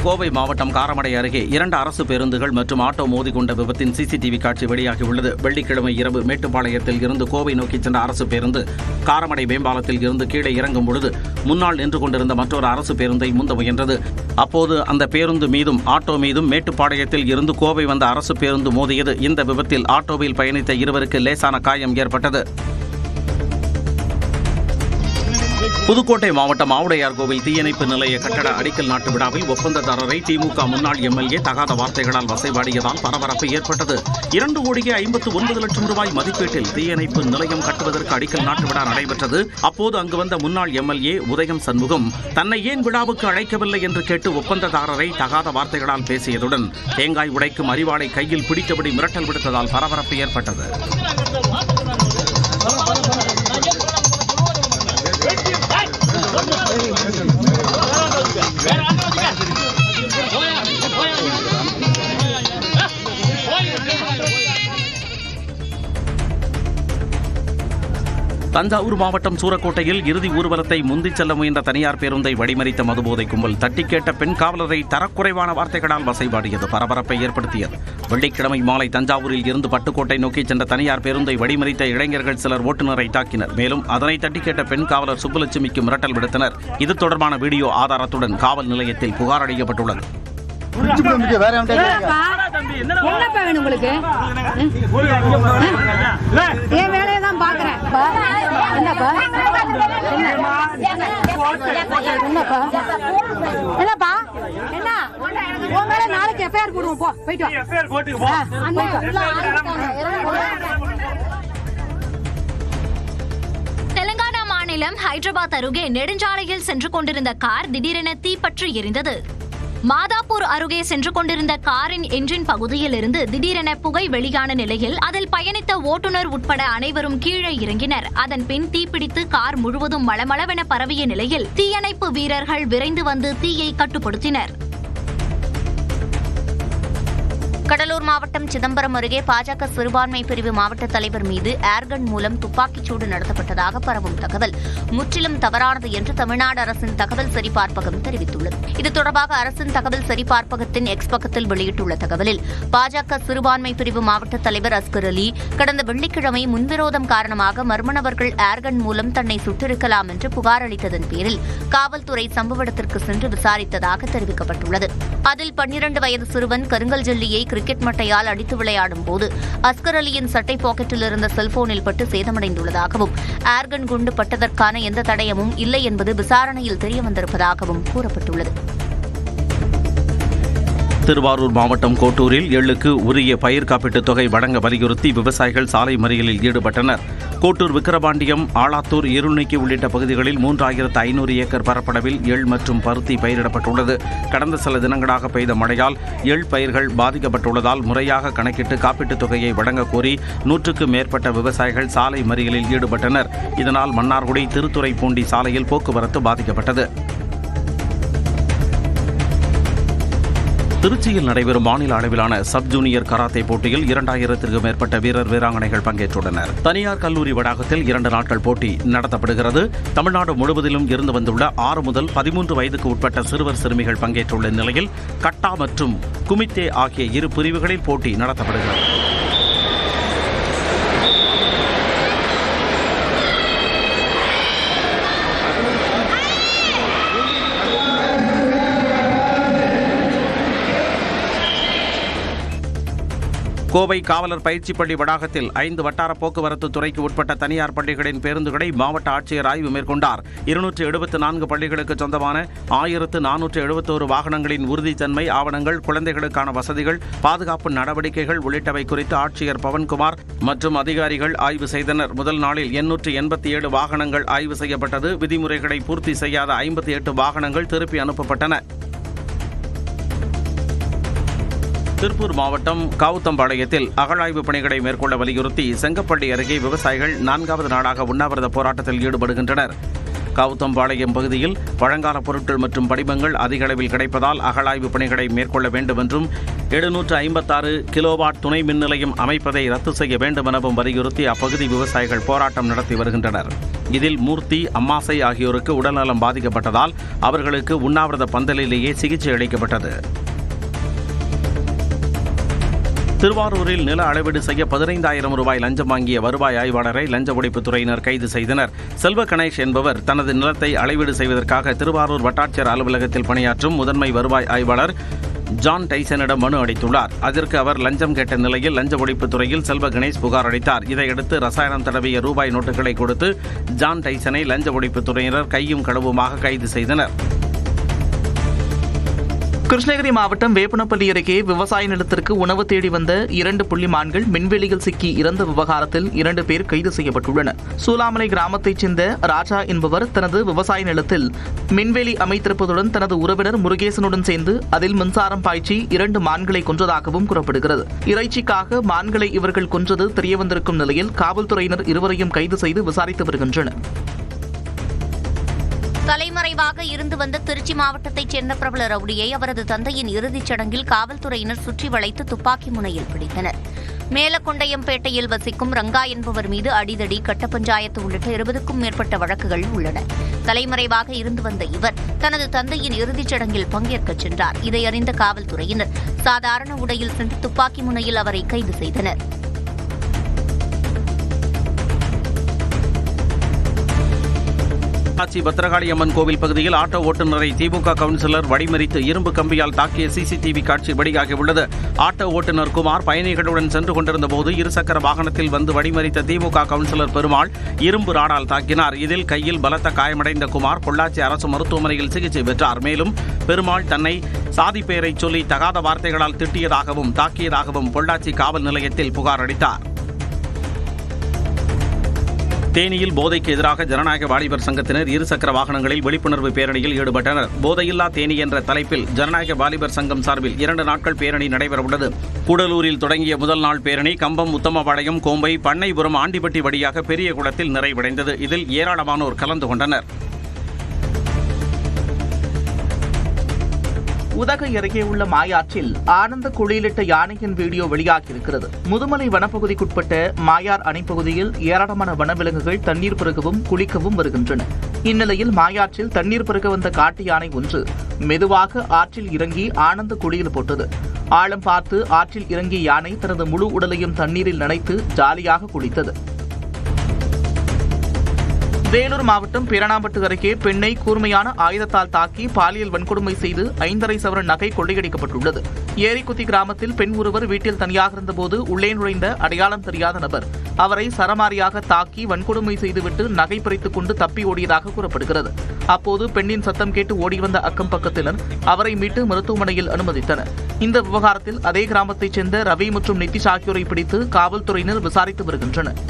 கோவை மாவட்டம் காரமடை அருகே 2 அரசு பேருந்துகள் மற்றும் ஆட்டோ மோதிக்கொண்ட விபத்தின் சிசிடிவி காட்சி வெளியாகியுள்ளது. வெள்ளிக்கிழமை இரவு மேட்டுப்பாளையத்தில் இருந்து கோவை நோக்கி சென்ற அரசு பேருந்து காரமடை மேம்பாலத்தில் இருந்து கீழே இறங்கும் பொழுது முன்னால் நின்று கொண்டிருந்த மற்றொரு அரசு பேருந்தை முந்த முயன்றது. அப்போது அந்த பேருந்து மீதும் ஆட்டோ மீதும் மேட்டுப்பாளையத்தில் இருந்து கோவை வந்த அரசு பேருந்து மோதியது. இந்த விபத்தில் ஆட்டோவில் பயணித்த இருவருக்கு லேசான காயம் ஏற்பட்டது. புதுக்கோட்டை மாவட்டம் ஆவுடையார்கோவில் தீயணைப்பு நிலைய கட்டட அடிக்கல் நாட்டு விழாவில் ஒப்பந்ததாரரை திமுக முன்னாள் எம்எல்ஏ தகாத வார்த்தைகளால் வசைபாடியதால் பரபரப்பு ஏற்பட்டது. 2,59,00,000 ரூபாய் மதிப்பீட்டில் தீயணைப்பு நிலையம் கட்டுவதற்கு அடிக்கல் நாட்டு விழா நடைபெற்றது. அப்போது அங்கு வந்த முன்னாள் எம்எல்ஏ உதயம் சண்முகம் தன்னை ஏன் விழாவுக்கு அழைக்கவில்லை என்று கேட்டு ஒப்பந்ததாரரை தகாத வார்த்தைகளால் பேசியதுடன் தேங்காய் உடைக்கும் அரிவாளை கையில் பிடித்தபடி மிரட்டல் விடுத்ததால் பரபரப்பு ஏற்பட்டது. தஞ்சாவூர் மாவட்டம் சூரக்கோட்டையில் இறுதி ஊர்வலத்தை முந்திச் செல்ல முயன்ற தனியார் பேருந்தை வழிமறித்த மதுபோதை கும்பல் தட்டி கேட்ட பெண் காவலரை தரக்குறைவான வார்த்தைகளால் வசைபாடியது பரபரப்பை ஏற்படுத்தியது. வெள்ளிக்கிழமை மாலை தஞ்சாவூரில் இருந்து பட்டுக்கோட்டை நோக்கி சென்ற தனியார் பேருந்தை வழிமறித்த இளைஞர்கள் சிலர் ஓட்டுநரை தாக்கினர். மேலும் அதனை தட்டி கேட்ட பெண் காவலர் சுப்புலட்சுமிக்கு மிரட்டல் விடுத்தனர். இது தொடர்பான வீடியோ ஆதாரத்துடன் காவல் நிலையத்தில் புகார் அளிக்கப்பட்டுள்ளது. நாளைக்கு எஃப்ஐஆர் போடுவோம். தெலங்கானா மாநிலம் ஹைதராபாத் அருகே நெடுஞ்சாலையில் சென்று கொண்டிருந்த கார் திடீரென தீப்பற்றி எரிந்தது. மாதாப்பூர் அருகே சென்று கொண்டிருந்த காரின் என்ஜின் பகுதியில் இருந்து திடீரென புகை வெளியான நிலையில் அதில் பயணித்த ஓட்டுநர் உட்பட அனைவரும் கீழே இறங்கினர். அதன் பின் தீப்பிடித்து கார் முழுவதும் மளமளவென பரவிய நிலையில் தீயணைப்பு வீரர்கள் விரைந்து வந்து தீயை கட்டுப்படுத்தினர். கடலூர் மாவட்டம் சிதம்பரம் அருகே பாஜக சிறுபான்மை பிரிவு மாவட்ட தலைவர் மீது ஏர்கன் மூலம் துப்பாக்கிச்சூடு நடத்தப்பட்டதாக பரவும் தகவல் முற்றிலும் தவறானது என்று தமிழ்நாடு அரசின் தகவல் சரிபார்ப்பகம் தெரிவித்துள்ளது. இது தொடர்பாக அரசின் தகவல் சரிபார்ப்பகத்தின் எக்ஸ் பக்கத்தில் வெளியிட்டுள்ள தகவலில் பாஜக சிறுபான்மை பிரிவு மாவட்ட தலைவர் அஸ்கர் அலி கடந்த வெள்ளிக்கிழமை முன்விரோதம் காரணமாக மர்ம நபர்கள் ஏர்கன் மூலம் தன்னை சுட்டிருக்கலாம் என்று புகார் அளித்ததன் பேரில் காவல்துறை சம்பவ இடத்திற்கு சென்று விசாரித்ததாக தெரிவிக்கப்பட்டுள்ளது. அதில் 12 வயது சிறுவன் கருங்கல் ஜல்லியை கிரிக்கெட் மட்டையால் அடித்து விளையாடும் போது அஸ்கர் அலியின் சட்டை பாக்கெட்டில் இருந்த செல்போனில் பட்டு சேதமடைந்துள்ளதாகவும் ஏர்கன் குண்டு பட்டதற்கான எந்த தடயமும் இல்லை என்பது விசாரணையில் தெரியவந்திருப்பதாகவும் கூறப்பட்டுள்ளது. திருவாரூர் மாவட்டம் கோட்டூரில் எள்ளுக்கு உரிய பயிர் காப்பீட்டுத் தொகை வழங்க வலியுறுத்தி விவசாயிகள் சாலை மறியலில் ஈடுபட்டனர். கோட்டூர், விக்கிரபாண்டியம், ஆளாத்தூர், இருள்நீக்கி உள்ளிட்ட பகுதிகளில் 3500 ஏக்கர் பரப்பளவில் எள் மற்றும் பருத்தி பயிரிடப்பட்டுள்ளது. கடந்த சில தினங்களாக பெய்த மழையால் எள் பயிர்கள் பாதிக்கப்பட்டுள்ளதால் முறையாக கணக்கிட்டு காப்பீட்டுத் தொகையை வழங்கக் கோரி 100க்கும் மேற்பட்ட விவசாயிகள் சாலை மறியலில் ஈடுபட்டனர். இதனால் மன்னார்குடி திருத்துறைப்பூண்டி சாலையில் போக்குவரத்து பாதிக்கப்பட்டது. திருச்சியில் நடைபெறும் மாநில அளவிலான சப் ஜூனியர் கராத்தே போட்டியில் 2000க்கும் மேற்பட்ட வீரர் வீராங்கனைகள் பங்கேற்றுள்ளனர். தனியார் கல்லூரி வளாகத்தில் 2 நாட்கள் போட்டி நடத்தப்படுகிறது. தமிழ்நாடு முழுவதிலும் இருந்து வந்துள்ள 6 முதல் 13 வயதுக்கு உட்பட்ட சிறுவர் சிறுமிகள் பங்கேற்றுள்ள நிலையில் கட்டா மற்றும் குமித்தே ஆகிய 2 பிரிவுகளில் போட்டி நடத்தப்படுகிறது. கோவை காவலர் பயிற்சி பள்ளி வளாகத்தில் 5 வட்டார போக்குவரத்து துறைக்கு உட்பட்ட தனியார் பள்ளிகளின் பேருந்துகளை மாவட்ட ஆட்சியர் ஆய்வு மேற்கொண்டார். 274 பள்ளிகளுக்கு சொந்தமான 1471 வாகனங்களின் உறுதித்தன்மை, ஆவணங்கள், குழந்தைகளுக்கான வசதிகள், பாதுகாப்பு நடவடிக்கைகள் உள்ளிட்டவை குறித்து ஆட்சியர் பவன்குமார் மற்றும் அதிகாரிகள் ஆய்வு செய்தனர். முதல் நாளில் 887 வாகனங்கள் ஆய்வு செய்யப்பட்டது. விதிமுறைகளை பூர்த்தி செய்யாத 58 வாகனங்கள் திருப்பி அனுப்பப்பட்டன. திருப்பூர் மாவட்டம் காவுத்தம்பாளையத்தில் அகழாய்வு பணிகளை மேற்கொள்ள வலியுறுத்தி செங்கப்பள்ளி அருகே விவசாயிகள் 4வது நாளாக உண்ணாவிரத போராட்டத்தில் ஈடுபடுகின்றனர். கவுத்தம்பாளையம் பகுதியில் பழங்கால பொருட்கள் மற்றும் படிமங்கள் அதிக அளவில் கிடைப்பதால் அகழாய்வு பணிகளை மேற்கொள்ள வேண்டும் என்றும் 756 கிலோவாட் துணை மின் நிலையம் அமைப்பதை ரத்து செய்ய வேண்டும் எனவும் வலியுறுத்தி அப்பகுதி விவசாயிகள் போராட்டம் நடத்தி வருகின்றனர். இதில் மூர்த்தி, அம்மாசை ஆகியோருக்கு உடல்நலம் பாதிக்கப்பட்டதால் அவர்களுக்கு உண்ணாவிரத பந்தலிலேயே சிகிச்சை அளிக்கப்பட்டது. திருவாரூரில் நில அளவீடு செய்ய 15,000 ரூபாய் லஞ்சம் வாங்கிய வருவாய் ஆய்வாளரை லஞ்ச ஒழிப்புத்துறையினர் கைது செய்தனர். செல்வ கணேஷ் என்பவர் தனது நிலத்தை அளவீடு செய்வதற்காக திருவாரூர் வட்டாட்சியர் அலுவலகத்தில் பணியாற்றும் முதன்மை வருவாய் ஆய்வாளர் ஜான் டைசனிடம் மனு அளித்துள்ளார். அதற்கு அவர் லஞ்சம் கேட்ட நிலையில் லஞ்ச ஒழிப்புத்துறையில் செல்வ கணேஷ் புகார் அளித்தார். இதையடுத்து ரசாயனம் தடவிய ரூபாய் நோட்டுகளை கொடுத்து ஜான் டைசனை லஞ்ச ஒழிப்புத்துறையினர் கையும் களவுமாக கைது செய்தனர். கிருஷ்ணகிரி மாவட்டம் வேப்பனப்பள்ளி அருகே விவசாய நிலத்திற்கு உணவு தேடி வந்த 2 புள்ளிமான்கள் மின்வெளியில் சிக்கி இறந்த விவகாரத்தில் 2 பேர் கைது செய்யப்பட்டுள்ளனர். சூலாமலை கிராமத்தைச் சேர்ந்த ராஜா என்பவர் தனது விவசாய நிலத்தில் மின்வெளி அமைத்திருப்பதுடன் தனது உறவினர் முருகேசனுடன் சேர்ந்து அதில் மின்சாரம் பாய்ச்சி 2 மான்களை கொன்றதாகவும் கூறப்படுகிறது. இறைச்சிக்காக மான்களை இவர்கள் கொன்றது தெரியவந்திருக்கும் நிலையில் காவல்துறையினர் இருவரையும் கைது செய்து விசாரித்து வருகின்றனர். தலைமறைவாக இருந்து வந்த திருச்சி மாவட்டத்தைச் சேர்ந்த பிரபல ரவுடியை அவரது தந்தையின் இறுதிச் சடங்கில் காவல்துறையினர் சுற்றி வளைத்து துப்பாக்கி முனையில் பிடித்தனர். மேலக்கொண்டையம்பேட்டையில் வசிக்கும் ரங்கா என்பவர் மீது அடிதடி, கட்ட பஞ்சாயத்து உள்ளிட்ட 20க்கும் மேற்பட்ட வழக்குகள் உள்ளன. தலைமறைவாக இருந்து வந்த இவர் தனது தந்தையின் இறுதிச் சடங்கில் பங்கேற்கச் சென்றார். இதை அறிந்த காவல்துறையினர் சாதாரண உடையில் சென்று துப்பாக்கி முனையில் அவரை கைது செய்தனர். பத்திரகாளி அம்மன் கோவில் பகுதியில் ஆட்டோ ஓட்டுநரை திமுக கவுன்சிலர் வழிமறித்து இரும்பு கம்பியால் தாக்கிய சிசிடிவி காட்சி வெளியாகியுள்ளது. ஆட்டோ ஓட்டுநர் குமார் பயணிகளுடன் சென்று கொண்டிருந்த போது இருசக்கர வாகனத்தில் வந்து வழிமறித்த திமுக கவுன்சிலர் பெருமாள் இரும்பு ராடால் தாக்கினார். இதில் கையில் பலத்த காயமடைந்த குமார் பொள்ளாச்சி அரசு மருத்துவமனையில் சிகிச்சை பெற்றார். மேலும் பெருமாள் தன்னை சாதி பெயரை சொல்லி தகாத வார்த்தைகளால் திட்டியதாகவும் தாக்கியதாகவும் பொள்ளாச்சி காவல் நிலையத்தில் புகார் அளித்தார். தேனியில் போதைக்கு எதிராக ஜனநாயக வாலிபர் சங்கத்தினர் இருசக்கர வாகனங்களில் விழிப்புணர்வு பேரணியில் ஈடுபட்டனர். போதையில்லா தேனி என்ற தலைப்பில் ஜனநாயக வாலிபர் சங்கம் சார்பில் 2 நாட்கள் பேரணி நடைபெறவுள்ளது. கூடலூரில் தொடங்கிய முதல் நாள் பேரணி கம்பம், உத்தமபாளையம், கோம்பை, பண்ணைபுரம், ஆண்டிப்பட்டி வழியாக பெரிய குளத்தில் நிறைவடைந்தது. இதில் ஏராளமானோர் கலந்து கொண்டனர். உதகை அருகே உள்ள மாயாற்றில் ஆனந்த குளியலிட்ட யானையின் வீடியோ வெளியாகியிருக்கிறது. முதுமலை வனப்பகுதிக்குட்பட்ட மாயார் அணைப்பகுதியில் ஏராளமான வனவிலங்குகள் தண்ணீர் பருகவும் குளிக்கவும் வருகின்றன. இந்நிலையில் மாயாற்றில் தண்ணீர் பருக வந்த காட்டு யானை ஒன்று மெதுவாக ஆற்றில் இறங்கி ஆனந்த குளியல் போட்டது. ஆழம் பார்த்து ஆற்றில் இறங்கிய யானை தனது முழு உடலையும் தண்ணீரில் நனைத்து ஜாலியாக குளித்தது. வேலூர் மாவட்டம் பேரணாம்பட்டு அருகே பெண்ணை கூர்மையான ஆயுதத்தால் தாக்கி பாலியல் வன்கொடுமை செய்து 5.5 சவரன் நகை கொள்ளையடிக்கப்பட்டுள்ளது. ஏரிக்குத்தி கிராமத்தில் பெண் ஒருவர் வீட்டில் தனியாக இருந்தபோது உள்ளே நுழைந்த அடையாளம் தெரியாத நபர் அவரை சரமாரியாக தாக்கி வன்கொடுமை செய்துவிட்டு நகை பறித்துக் கொண்டு தப்பி ஓடியதாக கூறப்படுகிறது. அப்போது பெண்ணின் சத்தம் கேட்டு ஓடிவந்த அக்கம் பக்கத்தினர் அவரை மீட்டு மருத்துவமனையில் அனுமதித்தனர். இந்த விவகாரத்தில் அதே கிராமத்தைச் சேர்ந்த ரவி மற்றும் நிதிஷ் ஆகியோரை பிடித்து காவல்துறையினர் விசாரித்து வருகின்றனர்.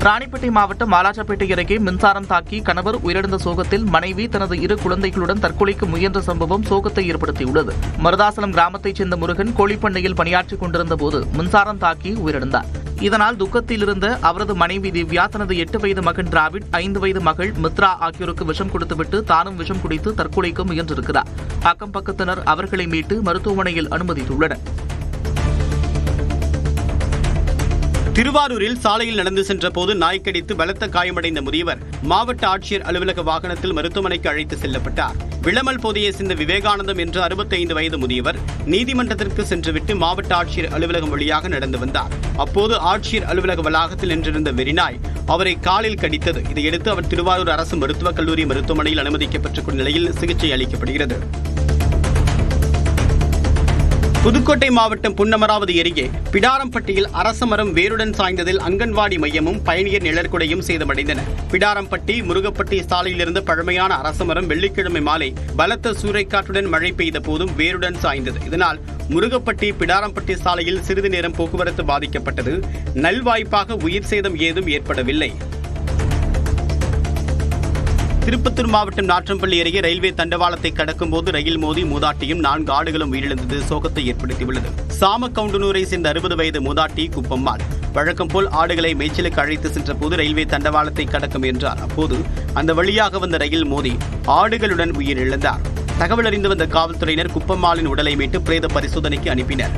ராணிப்பேட்டை மாவட்டம் வாலாஜாப்பேட்டை அருகே மின்சாரம் தாக்கி கணவர் உயிரிழந்த சோகத்தில் மனைவி தனது 2 குழந்தைகளுடன் தற்கொலைக்கு முயன்ற சம்பவம் சோகத்தை ஏற்படுத்தியுள்ளது. மருதாசலம் கிராமத்தைச் சேர்ந்த முருகன் கோழிப்பண்ணையில் பணியாற்றிக் கொண்டிருந்த போது மின்சாரம் தாக்கி உயிரிழந்தார். இதனால் துக்கத்தில் இருந்த அவரது மனைவி திவ்யா தனது 8 வயது மகன் டிராவிட், 5 வயது மகள் மித்ரா ஆகியோருக்கு விஷம் கொடுத்துவிட்டு தானும் விஷம் குடித்து தற்கொலைக்கு முயன்றிருக்கிறார். அக்கம் பக்கத்தினர் அவர்களை மீட்டு மருத்துவமனையில் அனுமதித்துள்ளனர். திருவாரூரில் சாலையில் நடந்து சென்ற போது நாய் கடித்து பலத்த காயமடைந்த முதியவர் மாவட்ட ஆட்சியர் அலுவலக வாகனத்தில் மருத்துவமனைக்கு அழைத்து செல்லப்பட்டார். விளமல் போதையை சேர்ந்த விவேகானந்தம் என்ற 65 வயது முதியவர் நீதிமன்றத்திற்கு சென்றுவிட்டு மாவட்ட ஆட்சியர் அலுவலகம் வழியாக நடந்து வந்தார். அப்போது ஆட்சியர் அலுவலக வளாகத்தில் நின்றிருந்த வெறிநாய் அவரை காலில் கடித்தது. இதையடுத்து அவர் திருவாரூர் அரசு மருத்துவக் கல்லூரி மருத்துவமனையில் அனுமதிக்கப்பட்டிருக்கும் நிலையில் சிகிச்சை அளிக்கப்படுகிறது. புதுக்கோட்டை மாவட்டம் புன்னமராவதி அருகே பிடாரம்பட்டியில் அரசமரம் வேருடன் சாய்ந்ததில் அங்கன்வாடி மையமும் பயணியர் நிழற்குடையும் சேதமடைந்தன. பிடாரம்பட்டி முருகப்பட்டி சாலையிலிருந்து பழமையான அரசமரம் வெள்ளிக்கிழமை மாலை பலத்த சூறைக்காற்றுடன் மழை பெய்த போதும் வேருடன் சாய்ந்தது. இதனால் முருகப்பட்டி பிடாரம்பட்டி சாலையில் சிறிது நேரம் போக்குவரத்து பாதிக்கப்பட்டது. நல்வாய்ப்பாக உயிர் சேதம் ஏதும் ஏற்படவில்லை. திருப்பத்தூர் மாவட்டம் நாற்றம்பள்ளி அருகே ரயில்வே தண்டவாளத்தை கடக்கும் போது ரயில் மோதி மூதாட்டியும் 4 ஆடுகளும் உயிரிழந்தது சோகத்தை ஏற்படுத்தியுள்ளது. சாமக்கவுண்டனூரை சேர்ந்த 60 வயது மூதாட்டி குப்பம்மாள் வழக்கம் போல் ஆடுகளை மேய்ச்சலுக்கு அழைத்து சென்ற போது ரயில்வே தண்டவாளத்தை கடக்க முயன்றார். அப்போது அந்த வழியாக வந்த ரயில் மோதி ஆடுகளுடன் உயிரிழந்தார். தகவல் அறிந்து வந்த காவல்துறையினர் குப்பம்மாளின் உடலை மீட்டு பிரேத பரிசோதனைக்கு அனுப்பினர்.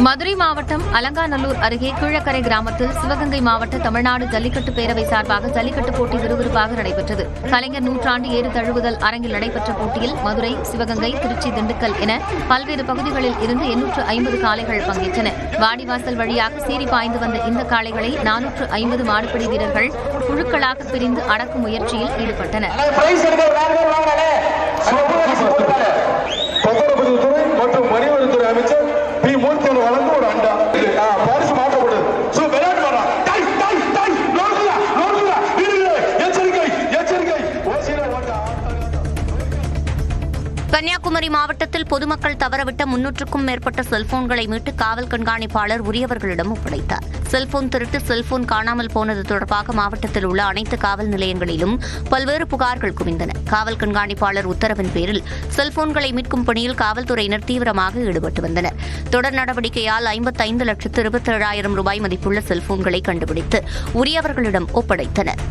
மதுரை மாவட்டம் அலங்காநல்லூர் அருகே கீழக்கரை கிராமத்தில் சிவகங்கை மாவட்ட தமிழ்நாடு ஜல்லிக்கட்டு பேரவை சார்பாக ஜல்லிக்கட்டு போட்டி விறுவிறுப்பாக நடைபெற்றது. கலைஞர் நூற்றாண்டு ஏறு தழுவுதல் அரங்கில் நடைபெற்ற போட்டியில் மதுரை, சிவகங்கை, திருச்சி, திண்டுக்கல் என பல்வேறு பகுதிகளில் இருந்து 850 காளைகள் பங்கேற்றன. வாடிவாசல் வழியாக சீறி பாய்ந்து வந்த இந்த காளைகளை 450 மாடுபிடி வீரர்கள் குழுக்களாக பிரிந்து அடக்கும் முயற்சியில் ஈடுபட்டனர். கன்னியாகுமரி மாவட்டத்தில் பொதுமக்கள் தவறவிட்ட 300க்கும் மேற்பட்ட செல்போன்களை மீட்டு காவல் கண்காணிப்பாளர் உரியவர்களிடம் ஒப்படைத்தார். செல்போன் திருட்டு, செல்போன் காணாமல் போனது தொடர்பாக மாவட்டத்தில் உள்ள அனைத்து காவல் நிலையங்களிலும் பல்வேறு புகார்கள் குவிந்தன. காவல் கண்காணிப்பாளர் உத்தரவின் பேரில் செல்போன்களை மீட்கும் பணியில் காவல்துறையினர் தீவிரமாக ஈடுபட்டு வந்தனர். தொடர் நடவடிக்கையால் 55,27,000 ரூபாய் மதிப்புள்ள செல்போன்களை கண்டுபிடித்து உரியவர்களிடம் ஒப்படைத்தனர்.